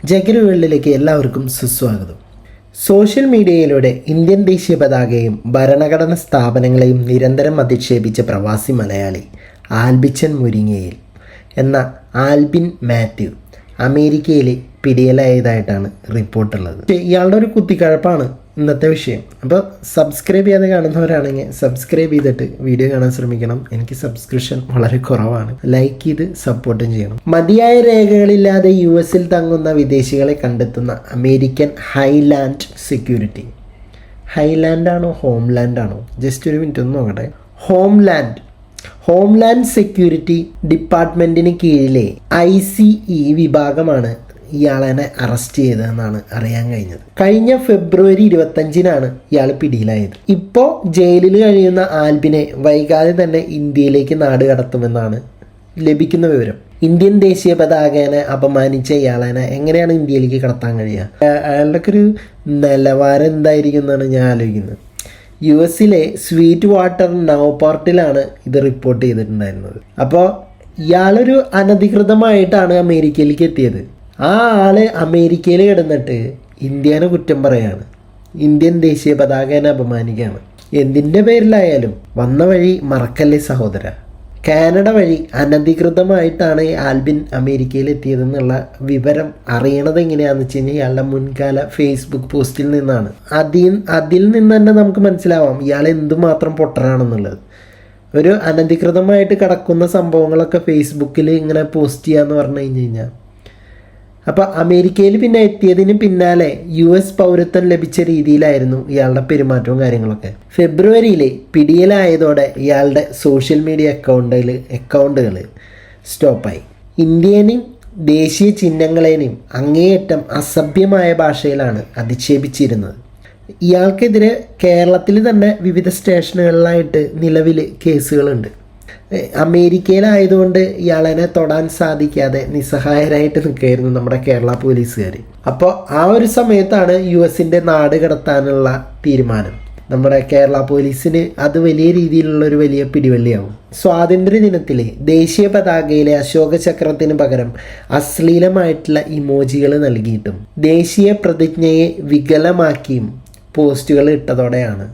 ജഗിരു വേൾഡിലേക്ക് എല്ലാവർക്കും സുസ്വാഗതം. സോഷ്യൽ മീഡിയയിലൂടെ ഇന്ത്യൻ ദേശീയ പതാകയും ഭരണഘടനാ സ്ഥാപനങ്ങളെയും നിരന്തരം അധിക്ഷേപിച്ച പ്രവാസി മലയാളി ആൽബിച്ചൻ മുരിങ്ങയിൽ എന്ന ആൽബിൻ മാത്യു അമേരിക്കയിൽ പിടിയിലായതായിട്ടാണ് റിപ്പോർട്ടുള്ളത്. ഇയാളുടെ ഒരു കുത്തിക്കഴപ്പാണ് ഇന്നത്തെ വിഷയം. അപ്പോൾ സബ്സ്ക്രൈബ് ചെയ്യാതെ കാണുന്നവരാണെങ്കിൽ സബ്സ്ക്രൈബ് ചെയ്തിട്ട് വീഡിയോ കാണാൻ ശ്രമിക്കണം. എനിക്ക് സബ്സ്ക്രിപ്ഷൻ വളരെ കുറവാണ്. ലൈക്ക് ചെയ്ത് സപ്പോർട്ടും ചെയ്യണം. മതിയായ രേഖകളില്ലാതെ US-ൽ തങ്ങുന്ന വിദേശികളെ കണ്ടെത്തുന്ന അമേരിക്കൻ ഹൈലാൻഡ് സെക്യൂരിറ്റി. ഹൈലാൻഡ് ആണോ ഹോംലാൻഡ് ആണോ? ജസ്റ്റ് ഒരു മിനിറ്റ് ഒന്ന് നോക്കട്ടെ. ഹോംലാൻഡ് സെക്യൂരിറ്റി ഡിപ്പാർട്ട്മെൻറ്റിന് കീഴിലെ ICE വിഭാഗമാണ് ഇയാളെ അറസ്റ്റ് ചെയ്തതെന്നാണ് അറിയാൻ കഴിഞ്ഞത്. കഴിഞ്ഞ ഫെബ്രുവരി 25-നാണ് ഇയാൾ പിടിയിലായത്. ഇപ്പോൾ ജയിലിൽ കഴിയുന്ന ആൽബിനെ വൈകാതെ തന്നെ ഇന്ത്യയിലേക്ക് നാട് കടത്തുമെന്നാണ് ലഭിക്കുന്ന വിവരം. ഇന്ത്യൻ ദേശീയ പതാകേനെ അപമാനിച്ച ഇയാളെ എങ്ങനെയാണ് ഇന്ത്യയിലേക്ക് കടത്താൻ കഴിയുക? അയാളുടെയൊക്കെ ഒരു നിലവാരം എന്തായിരിക്കും എന്നാണ് ഞാൻ ആലോചിക്കുന്നത്. US-ലെ സ്വീറ്റ് വാട്ടർ നൗപോർട്ടിലാണ് ഇത് റിപ്പോർട്ട് ചെയ്തിട്ടുണ്ടായിരുന്നത്. അപ്പോൾ ഇയാളൊരു അനധികൃതമായിട്ടാണ് അമേരിക്കയിലേക്ക് എത്തിയത്. ആ ആള് അമേരിക്കയിൽ കിടന്നിട്ട് ഇന്ത്യനെ കുറ്റം പറയാണ്, ഇന്ത്യൻ ദേശീയ പതാകേനെ അപമാനിക്കുകയാണ്. എന്തിൻ്റെ പേരിലായാലും വന്ന വഴി മറക്കല്ലേ സഹോദര. കാനഡ വഴി അനധികൃതമായിട്ടാണ് ആൽബിൻ അമേരിക്കയിൽ എത്തിയതെന്നുള്ള വിവരം അറിയണത് എങ്ങനെയാണെന്ന് വെച്ച് കഴിഞ്ഞാൽ ഇയാളുടെ മുൻകാല ഫേസ്ബുക്ക് പോസ്റ്റിൽ നിന്നാണ്. അതിൽ നിന്ന് തന്നെ നമുക്ക് മനസ്സിലാവാം ഇയാൾ എന്തുമാത്രം പൊട്ടനാണെന്നുള്ളത്. ഒരു അനധികൃതമായിട്ട് കിടക്കുന്ന സംഭവങ്ങളൊക്കെ ഫേസ്ബുക്കിൽ ഇങ്ങനെ പോസ്റ്റ് ചെയ്യാന്ന് പറഞ്ഞു കഴിഞ്ഞാൽ, അപ്പോൾ അമേരിക്കയിൽ പിന്നെ എത്തിയതിന് പിന്നാലെ US പൗരത്വം ലഭിച്ച രീതിയിലായിരുന്നു ഇയാളുടെ പെരുമാറ്റവും കാര്യങ്ങളൊക്കെ. ഫെബ്രുവരിയിൽ പിടിയിലായതോടെ ഇയാളുടെ സോഷ്യൽ മീഡിയ അക്കൗണ്ടുകൾ സ്റ്റോപ്പായി. ഇന്ത്യനെയും ദേശീയ ചിഹ്നങ്ങളെയും അങ്ങേയറ്റം അസഭ്യമായ ഭാഷയിലാണ് അധിക്ഷേപിച്ചിരുന്നത്. ഇയാൾക്കെതിരെ കേരളത്തിൽ തന്നെ വിവിധ സ്റ്റേഷനുകളിലായിട്ട് നിലവിൽ കേസുകളുണ്ട്. അമേരിക്കയിലായതുകൊണ്ട് ഇയാളെ തൊടാൻ സാധിക്കാതെ നിസ്സഹായരായിട്ട് നിൽക്കുകയായിരുന്നു നമ്മുടെ കേരള പോലീസുകാർ. അപ്പോൾ ആ ഒരു സമയത്താണ് US-ൻ്റെ നാട് കടത്താനുള്ള തീരുമാനം. നമ്മുടെ കേരള പോലീസിന് അത് വലിയ രീതിയിലുള്ളൊരു വലിയ പിടിവള്ളിയാവും. സ്വാതന്ത്ര്യ ദിനത്തിൽ ദേശീയ പതാകയിലെ അശോക ചക്രത്തിന് പകരം അശ്ലീലമായിട്ടുള്ള ഇമോജികൾ നൽകിയിട്ടും ദേശീയ പ്രതിജ്ഞയെ വികലമാക്കിയും പോസ്റ്റുകൾ ഇട്ടതോടെയാണ്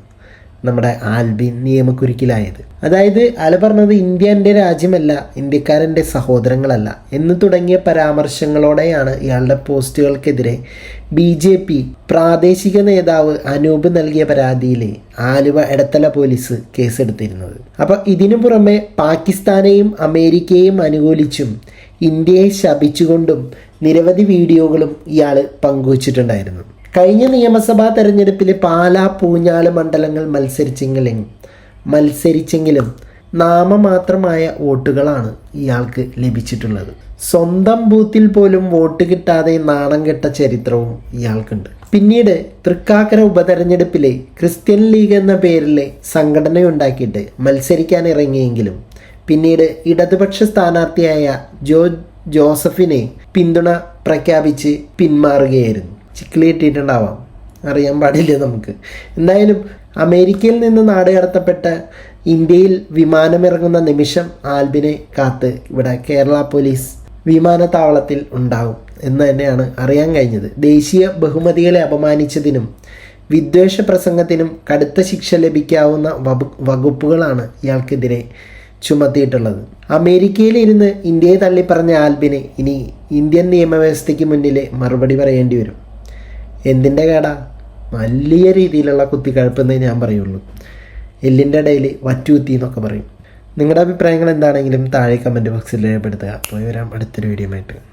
നമ്മുടെ ആൽബിൻ നിയമക്കുരുക്കിലായത്. അതായത് അയാൾ പറഞ്ഞത് ഇന്ത്യ എൻ്റെ രാജ്യമല്ല, ഇന്ത്യക്കാരെൻ്റെ സഹോദരങ്ങളല്ല എന്ന് തുടങ്ങിയ പരാമർശങ്ങളോടെയാണ് ഇയാളുടെ പോസ്റ്റുകൾക്കെതിരെ BJP പ്രാദേശിക നേതാവ് അനൂപ് നൽകിയ പരാതിയിൽ ആലുവ എടത്തല പോലീസ് കേസെടുത്തിരുന്നത്. അപ്പോൾ ഇതിനു പുറമെ പാകിസ്ഥാനെയും അമേരിക്കയെയും അനുകൂലിച്ചും ഇന്ത്യയെ ശപിച്ചുകൊണ്ടും നിരവധി വീഡിയോകളും ഇയാൾ പങ്കുവച്ചിട്ടുണ്ടായിരുന്നു. കഴിഞ്ഞ നിയമസഭാ തെരഞ്ഞെടുപ്പിൽ പാലാ പൂഞ്ഞാല് മണ്ഡലങ്ങൾ മത്സരിച്ചെങ്കിലും നാമമാത്രമായ വോട്ടുകളാണ് ഇയാൾക്ക് ലഭിച്ചിട്ടുള്ളത്. സ്വന്തം ബൂത്തിൽ പോലും വോട്ട് കിട്ടാതെ നാണം കെട്ട ചരിത്രവും ഇയാൾക്കുണ്ട്. പിന്നീട് തൃക്കാക്കര ഉപതെരഞ്ഞെടുപ്പിൽ ക്രിസ്ത്യൻ ലീഗ് എന്ന പേരിൽ സംഘടനയുണ്ടാക്കിയിട്ട് മത്സരിക്കാൻ ഇറങ്ങിയെങ്കിലും പിന്നീട് ഇടതുപക്ഷ സ്ഥാനാർത്ഥിയായ ജോസഫിനെ പിന്തുണ പ്രഖ്യാപിച്ച് പിന്മാറുകയായിരുന്നു. ചിക്കിളി കിട്ടിയിട്ടുണ്ടാവാം, അറിയാൻ പാടില്ല നമുക്ക്. എന്തായാലും അമേരിക്കയിൽ നിന്ന് നാട് കടത്തപ്പെട്ട ഇന്ത്യയിൽ വിമാനമിറങ്ങുന്ന നിമിഷം ആൽബിനെ കാത്ത് ഇവിടെ കേരള പോലീസ് വിമാനത്താവളത്തിൽ ഉണ്ടാവും എന്ന് തന്നെയാണ് അറിയാൻ കഴിഞ്ഞത്. ദേശീയ ബഹുമതികളെ അപമാനിച്ചതിനും വിദ്വേഷ പ്രസംഗത്തിനും കടുത്ത ശിക്ഷ ലഭിക്കാവുന്ന വകുപ്പുകളാണ് ഇയാൾക്കെതിരെ ചുമത്തിയിട്ടുള്ളത്. അമേരിക്കയിലിരുന്ന് ഇന്ത്യയെ തള്ളിപ്പറഞ്ഞ ആൽബിന് ഇനി ഇന്ത്യൻ നിയമവ്യവസ്ഥയ്ക്ക് മുന്നിൽ മറുപടി പറയേണ്ടി വരും. എന്തിൻ്റെ കേടാ? വലിയ രീതിയിലുള്ള കുത്തിക്കഴപ്പെന്നേ ഞാൻ പറയുള്ളൂ. എല്ലിൻ്റെ ഇടയിൽ വറ്റുകുത്തി എന്നൊക്കെ പറയും. നിങ്ങളുടെ അഭിപ്രായങ്ങൾ എന്താണെങ്കിലും താഴെ കമൻറ്റ് ബോക്സിൽ രേഖപ്പെടുത്തുക. പോയി വരാം അടുത്തൊരു വീഡിയോ ആയിട്ട്.